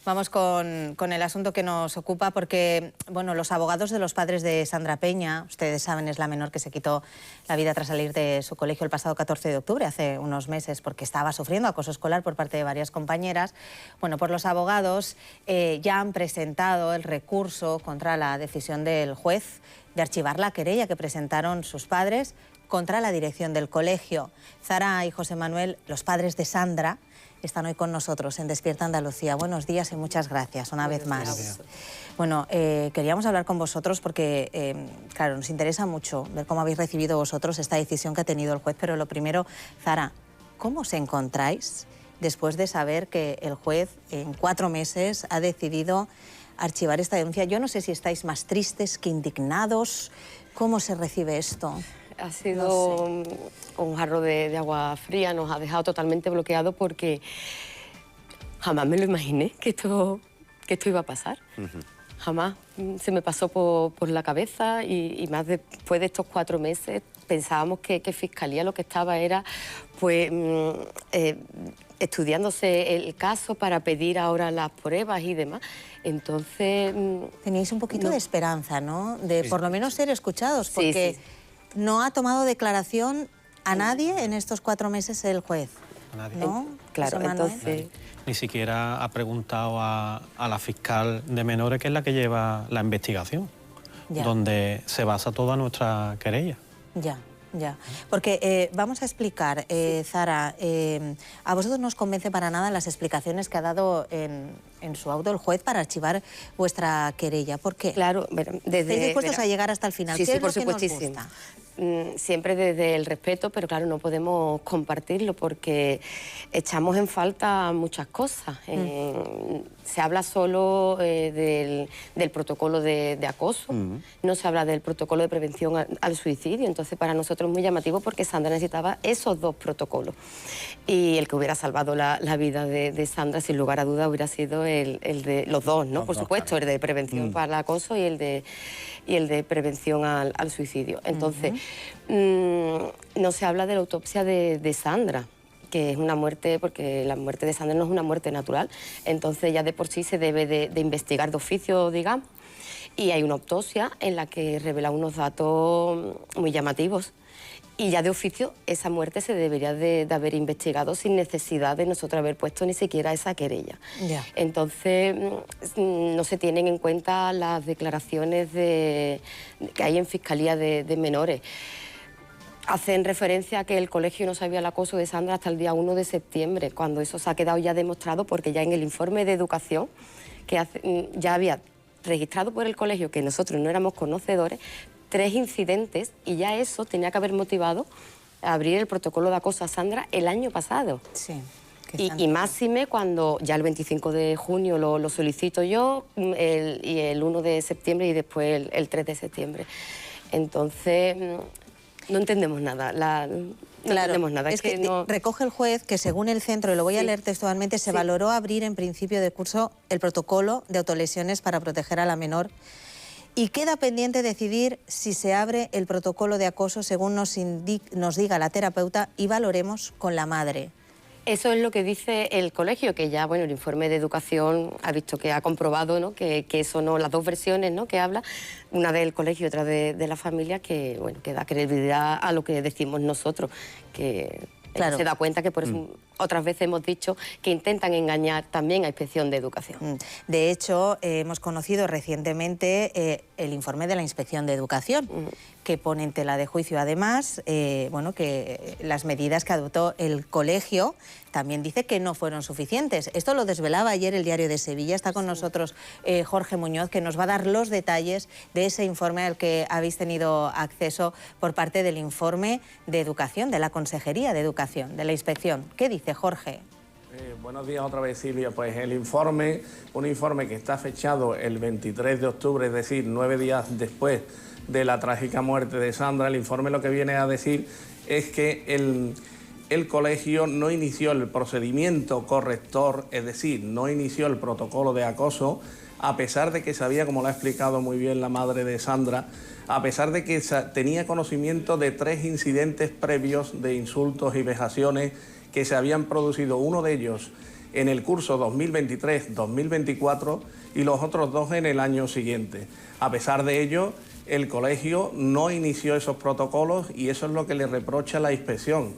Vamos con el asunto que nos ocupa porque, bueno, los abogados de los padres de Sandra Peña, ustedes saben, es la menor que se quitó la vida tras salir de su colegio el pasado 14 de octubre, hace unos meses, porque estaba sufriendo acoso escolar por parte de varias compañeras. Bueno, pues los abogados ya han presentado el recurso contra la decisión del juez de archivar la querella que presentaron sus padres contra la dirección del colegio. Zara y José Manuel, los padres de Sandra, están hoy con nosotros en Despierta Andalucía. Buenos días y muchas gracias una vez más. Bueno, queríamos hablar con vosotros porque, claro, nos interesa mucho ver cómo habéis recibido vosotros esta decisión que ha tenido el juez. Pero lo primero, Zara, ¿cómo os encontráis después de saber que el juez en 4 meses ha decidido archivar esta denuncia? Yo no sé si estáis más tristes que indignados. ¿Cómo se recibe esto? Ha sido un jarro de agua fría, nos ha dejado totalmente bloqueado porque jamás me lo imaginé que esto iba a pasar. Jamás se me pasó por la cabeza y más después de estos 4 meses pensábamos que Fiscalía lo que estaba era pues estudiándose el caso para pedir ahora las pruebas y demás. Entonces... Teníais un poquito de esperanza, ¿no? De por lo menos ser escuchados, porque... No ha tomado declaración a nadie en estos 4 meses el juez. A nadie. ¿No? Claro, entonces... Ni siquiera ha preguntado a la fiscal de menores, que es la que lleva la investigación, donde se basa toda nuestra querella. Ya. Porque vamos a explicar, Zara, a vosotros no os convence para nada las explicaciones que ha dado en su auto el juez para archivar vuestra querella. ¿Por qué? Claro, ¿Estáis dispuestos a llegar hasta el final? Sí, ¿Qué sí, es por lo que supuestísimo. nos gusta? Siempre desde el respeto, pero claro, no podemos compartirlo porque echamos en falta muchas cosas. Se habla solo del protocolo de acoso, no se habla del protocolo de prevención al suicidio. Entonces, para nosotros es muy llamativo porque Sandra necesitaba esos 2 protocolos. Y el que hubiera salvado la vida de Sandra, sin lugar a duda, hubiera sido el de los 2, ¿no? Por supuesto, el de prevención para el acoso y el de prevención al suicidio. Entonces, no se habla de la autopsia de Sandra, que es una muerte, porque la muerte de Sandra no es una muerte natural, entonces ya de por sí se debe de investigar de oficio, digamos, y hay una autopsia en la que revela unos datos muy llamativos. Y ya de oficio esa muerte se debería de haber investigado sin necesidad de nosotros haber puesto ni siquiera esa querella. Entonces no se tienen en cuenta las declaraciones que hay en Fiscalía de Menores. Hacen referencia a que el colegio no sabía el acoso de Sandra hasta el día 1 de septiembre, cuando eso se ha quedado ya demostrado porque ya en el informe de educación que ya había registrado por el colegio, que nosotros no éramos conocedores, 3 incidentes, y ya eso tenía que haber motivado a abrir el protocolo de acoso a Sandra el año pasado. Sí. Y máxime cuando ya el 25 de junio lo solicito yo, y el 1 de septiembre y después el 3 de septiembre. Entonces, no entendemos nada. No entendemos nada. Es que no... recoge el juez que según el centro, y lo voy a leer textualmente, se valoró abrir en principio de curso el protocolo de autolesiones para proteger a la menor. Y queda pendiente decidir si se abre el protocolo de acoso según nos diga la terapeuta y valoremos con la madre. Eso es lo que dice el colegio, que ya, bueno, el informe de educación ha visto que ha comprobado, ¿no?, que eso no, las 2 versiones, ¿no?, que habla, una del colegio y otra de la familia, que, bueno, que da credibilidad a lo que decimos nosotros, que... Claro. Se da cuenta que por eso otras veces hemos dicho que intentan engañar también a Inspección de Educación. De hecho, hemos conocido recientemente el informe de la Inspección de Educación, que pone en tela de juicio, además, bueno, que las medidas que adoptó el colegio también dice que no fueron suficientes. Esto lo desvelaba ayer el Diario de Sevilla. Está con nosotros Jorge Muñoz, que nos va a dar los detalles de ese informe al que habéis tenido acceso por parte del informe de Educación, de la Consejería de Educación, de la Inspección. ¿Qué dice Jorge? Buenos días otra vez, Silvia. Pues el informe, un informe que está fechado el 23 de octubre, es decir, 9 días después de la trágica muerte de Sandra. El informe lo que viene a decir es que el colegio no inició el procedimiento corrector, es decir, no inició el protocolo de acoso, a pesar de que sabía, como lo ha explicado muy bien la madre de Sandra, a pesar de que tenía conocimiento de 3 incidentes previos de insultos y vejaciones que se habían producido, uno de ellos en el curso 2023-2024 y los otros 2 en el año siguiente. A pesar de ello, el colegio no inició esos protocolos y eso es lo que le reprocha la inspección.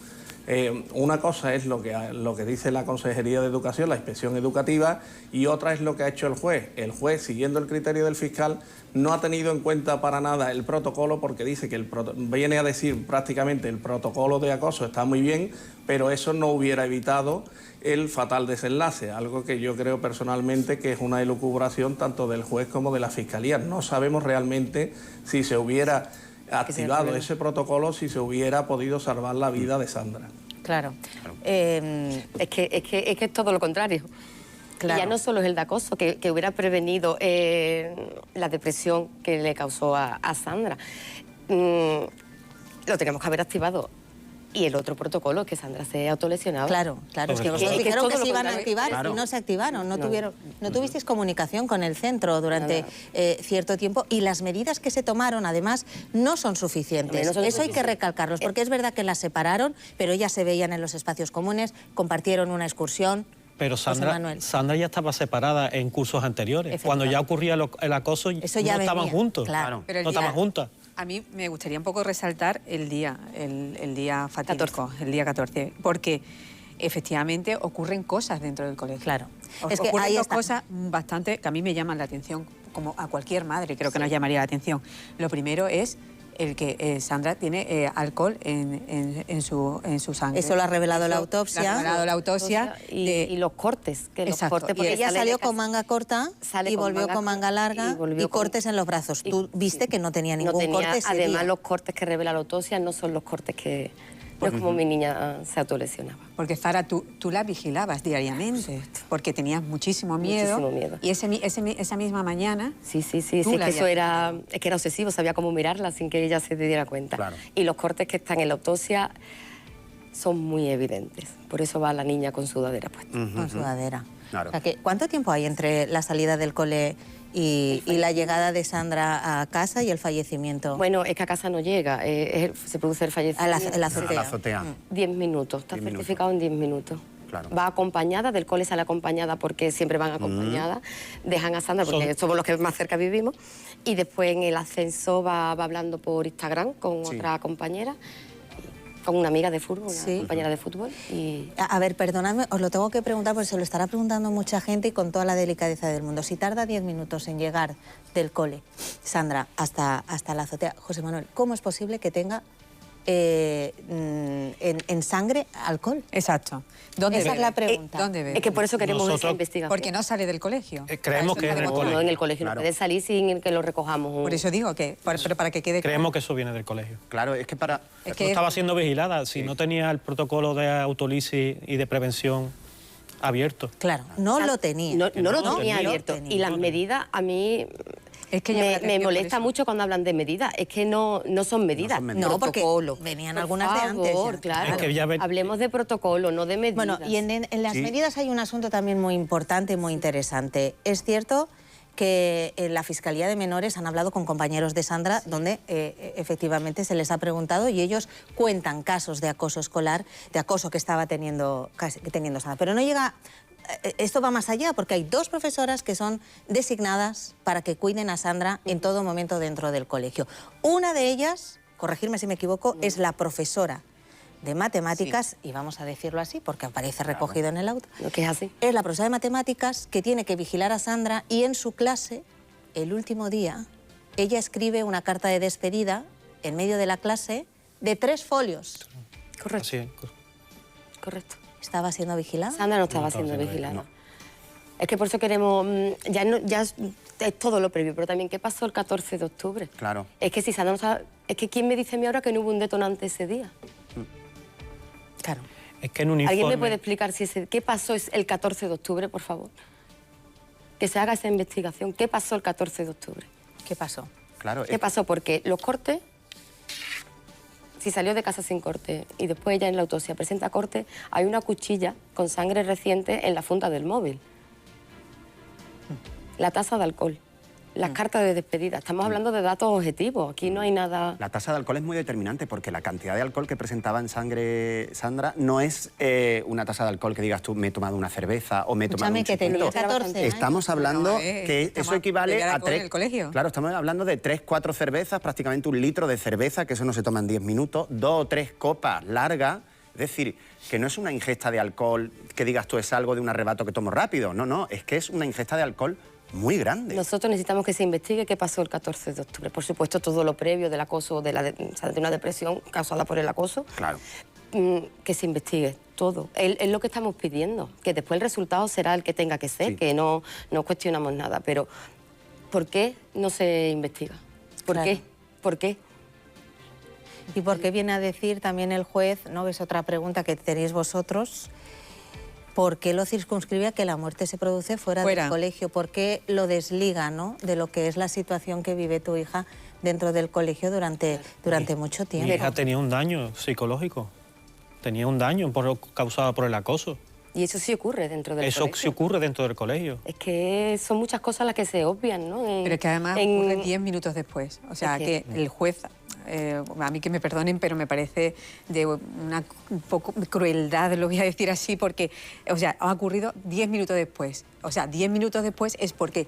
Una cosa es lo que dice la Consejería de Educación, la inspección educativa, y otra es lo que ha hecho el juez. El juez, siguiendo el criterio del fiscal, no ha tenido en cuenta para nada el protocolo porque dice que viene a decir prácticamente el protocolo de acoso está muy bien, pero eso no hubiera evitado el fatal desenlace, algo que yo creo personalmente que es una elucubración tanto del juez como de la fiscalía. No sabemos realmente si se hubiera activado ese protocolo, si se hubiera podido salvar la vida de Sandra. Claro. Es que es todo lo contrario. Claro. Y ya no solo es el de acoso, que hubiera prevenido la depresión que le causó a Sandra. Lo teníamos que haber activado. Y el otro protocolo es que Sandra se autolesionaba. Claro, claro. Es que vosotros dijeron que se iban a activar y no se activaron. No tuvisteis comunicación con el centro durante cierto tiempo y las medidas que se tomaron, además, no son suficientes. Eso hay que recalcarlos, porque es verdad que las separaron, pero ellas se veían en los espacios comunes, compartieron una excursión. Pero Sandra ya estaba separada en cursos anteriores. Cuando ya ocurría el acoso, eso ya no estaban juntos. Claro. No estaban juntas. A mí me gustaría un poco resaltar el día fatídico, el día 14, porque efectivamente ocurren cosas dentro del colegio. Claro. Es que hay cosas bastante que a mí me llaman la atención, como a cualquier madre creo que nos llamaría la atención. Lo primero es el que Sandra tiene alcohol en su sangre. Eso lo ha revelado la autopsia. Lo ha revelado la autopsia. Y los cortes. Porque ella salió con manga corta y volvió con manga larga y cortes en los brazos. Tú viste que no tenía ningún corte ese además, día. los cortes que revela la autopsia no son los cortes que... No es como mi niña se autolesionaba. Porque, Zara, tú la vigilabas diariamente, porque tenías muchísimo miedo. Muchísimo miedo. Y esa misma mañana... Sí, es que eso era obsesivo, sabía cómo mirarla sin que ella se diera cuenta. Claro. Y los cortes que están en la autopsia son muy evidentes. Por eso va la niña con sudadera puesta. Con sudadera. Claro. O sea que, ¿cuánto tiempo hay entre la salida del cole y la llegada de Sandra a casa y el fallecimiento? Bueno, es que a casa no llega, se produce el fallecimiento. En la azotea. A la azotea. 10 minutos, está certificado en 10 minutos. Claro. Va acompañada, del cole sale acompañada porque siempre van acompañadas. Dejan a Sandra porque somos los que más cerca vivimos. Y después en el ascenso va hablando por Instagram con otra compañera, con una amiga de fútbol, una compañera de fútbol. Y... A ver, perdonadme, os lo tengo que preguntar porque se lo estará preguntando mucha gente y con toda la delicadeza del mundo. Si tarda 10 minutos en llegar del cole, Sandra, hasta la azotea, José Manuel, ¿cómo es posible que tenga en sangre alcohol? Exacto. Esa es la pregunta. ¿Dónde bebe? Es que por eso queremos esa investigación. Porque no sale del colegio. Creemos que es del colegio. No, en el colegio no puede salir sin que lo recojamos. Por eso digo que, pero para que quede claro. Creemos que eso viene del colegio. Claro, es que para... No estaba siendo vigilada, si no tenía el protocolo de autolisis y de prevención abierto. Claro, no lo tenía. No lo tenía abierto. Y las medidas a mí... Es que me molesta mucho cuando hablan de medidas. Es que no son medidas. No, porque venían algunas de antes. Claro. Es que Hablemos de protocolo, no de medidas. Bueno, y en las medidas hay un asunto también muy importante, muy interesante. Es cierto que en la Fiscalía de Menores han hablado con compañeros de Sandra, donde efectivamente se les ha preguntado y ellos cuentan casos de acoso escolar, de acoso que estaba teniendo Sandra. Pero no llega... Esto va más allá, porque hay 2 profesoras que son designadas para que cuiden a Sandra en todo momento dentro del colegio. Una de ellas, corregirme si me equivoco, es la profesora de matemáticas, y vamos a decirlo así porque aparece recogido en el auto. Lo que es así. Es la profesora de matemáticas que tiene que vigilar a Sandra y en su clase, el último día, ella escribe una carta de despedida en medio de la clase de 3 folios. Correcto. Así es. Correcto. ¿Estaba siendo vigilada? Sandra no estaba siendo vigilada. No. Es que por eso queremos... Ya es todo lo previo, pero también, ¿qué pasó el 14 de octubre? Claro. Es que si Sandra no sabe... Es que ¿quién me dice a mí ahora que no hubo un detonante ese día? Claro. Es que en un informe... ¿Alguien me puede explicar qué pasó el 14 de octubre, por favor? Que se haga esa investigación. ¿Qué pasó el 14 de octubre? ¿Qué pasó? Claro. ¿Qué pasó? Porque los cortes... Si salió de casa sin corte y después ella en la autopsia presenta corte, hay una cuchilla con sangre reciente en la funda del móvil. La tasa de alcohol. las cartas de despedida. Estamos hablando de datos objetivos, aquí no hay nada... La tasa de alcohol es muy determinante porque la cantidad de alcohol que presentaba en sangre Sandra no es una tasa de alcohol que digas tú, me he tomado una cerveza o me he tomado un que tenía chupito. 14 años. Estamos hablando No, que estamos eso equivale beber a alcohol en 3... el colegio. Claro, estamos hablando de 3, 4 cervezas, prácticamente 1 litro de cerveza, que eso no se toma en 10 minutos, 2 o 3 copas largas. Es decir, que no es una ingesta de alcohol que digas tú es algo de un arrebato que tomo rápido. No, no, es que es una ingesta de alcohol muy grande. Nosotros necesitamos que se investigue qué pasó el 14 de octubre. Por supuesto, todo lo previo del acoso, de una depresión causada por el acoso. Claro. Que se investigue todo. Es lo que estamos pidiendo, que después el resultado será el que tenga que ser, que no cuestionamos nada. Pero, ¿por qué no se investiga? ¿Por qué? ¿Por qué? ¿Y por qué viene a decir también el juez, no ves otra pregunta que tenéis vosotros, por qué lo circunscribe a que la muerte se produce fuera del colegio? ¿Por qué lo desliga, ¿no?, de lo que es la situación que vive tu hija dentro del colegio durante mucho tiempo? Mi hija tenía un daño psicológico, tenía un daño causado por el acoso. Y eso sí ocurre dentro del colegio. Eso sí ocurre dentro del colegio. Es que son muchas cosas las que se obvian, ¿no? Pero es que además ocurre 10 minutos después. O sea, que el juez, a mí que me perdonen, pero me parece de una un poco crueldad, lo voy a decir así, porque, o sea, ha ocurrido 10 minutos después. O sea, 10 minutos después es porque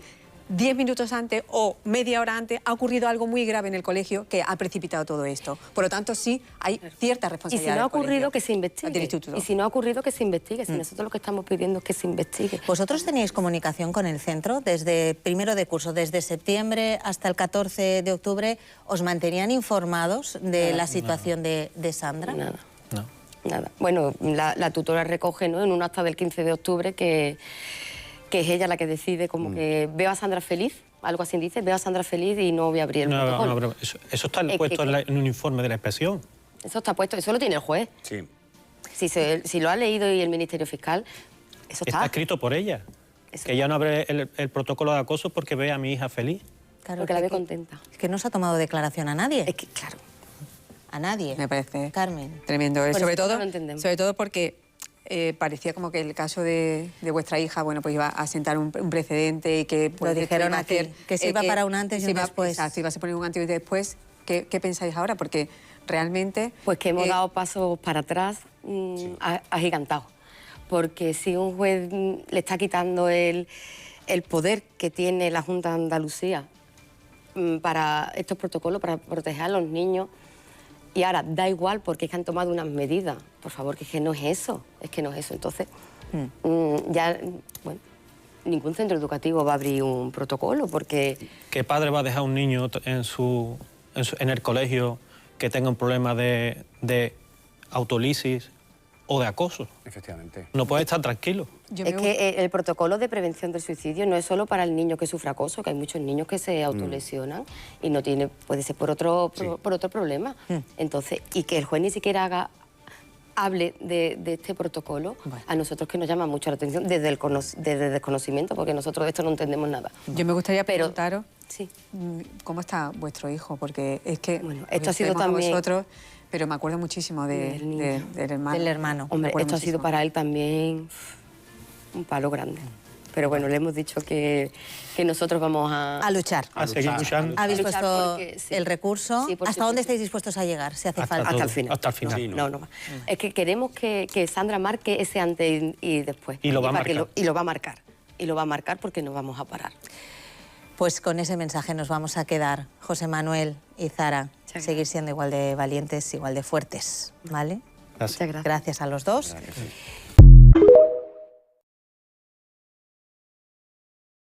10 minutos antes o media hora antes ha ocurrido algo muy grave en el colegio que ha precipitado todo esto. Por lo tanto, sí, hay cierta responsabilidad. Y si no ha del ocurrido, colegio, que se investigue. del instituto. Y si no ha ocurrido, que se investigue. Si nosotros lo que estamos pidiendo es que se investigue. ¿Vosotros teníais comunicación con el centro desde primero de curso, desde septiembre hasta el 14 de octubre? ¿Os mantenían informados de la situación de Sandra? Nada. No. Nada. Bueno, la tutora recoge, ¿no?, en un acta del 15 de octubre que es ella la que decide, como que veo a Sandra feliz, algo así dice, veo a Sandra feliz y no voy a abrir el protocolo. Eso está puesto en un informe de la inspección. Eso está puesto, eso lo tiene el juez. Sí. Si lo ha leído y el Ministerio Fiscal, eso está. Está escrito por ella. Que ella no abre el protocolo de acoso porque ve a mi hija feliz. Claro, porque la ve contenta. Es que no se ha tomado declaración a nadie. Es que, claro. A nadie. Me parece Carmen. tremendo. Bueno, sobre no lo entendemos. todo porque parecía como que el caso de vuestra hija, bueno, pues iba a sentar un precedente y que Lo dijeron aquí, que se iba para un antes y un después. Exacto, iba a poner un antes y un después. ¿Qué pensáis ahora? Porque realmente... Pues que hemos dado pasos para atrás agigantados. Porque si un juez le está quitando el poder que tiene la Junta de Andalucía para estos protocolos, para proteger a los niños, y ahora da igual porque es que han tomado unas medidas, por favor, que es que no es eso, Entonces, ya, bueno, ningún centro educativo va a abrir un protocolo porque... ¿Qué padre va a dejar a un niño en el colegio que tenga un problema de autolisis o de acoso? Efectivamente. No puede estar tranquilo. Es que el protocolo de prevención del suicidio no es solo para el niño que sufre acoso, que hay muchos niños que se autolesionan y no tiene, puede ser por otro problema. Entonces, y que el juez ni siquiera hable de este protocolo, a nosotros que nos llama mucho la atención desde el desconocimiento, porque nosotros de esto no entendemos nada. Yo me gustaría preguntaros sí, cómo está vuestro hijo, porque es que bueno, esto ha sido vemos a también... vosotros, pero me acuerdo muchísimo del hermano. Del hermano. Hombre, esto ha sido para él también un palo grande. Pero bueno, le hemos dicho que nosotros vamos a luchar. A seguir luchando. ¿Habéis luchar puesto porque, sí. el recurso? Sí, por ¿Hasta dónde supuesto. estáis dispuestos a llegar, si hace falta? Hasta el final. Hasta el final. Sí, No. Es que queremos que Sandra marque ese antes y después. Y lo va a para que marcar. y lo va a marcar. Y lo va a marcar porque no vamos a parar. Pues con ese mensaje nos vamos a quedar, José Manuel y Zara. Muchas Seguir siendo igual de valientes, igual de fuertes, ¿vale? Gracias. Muchas gracias. Gracias a los dos. Gracias.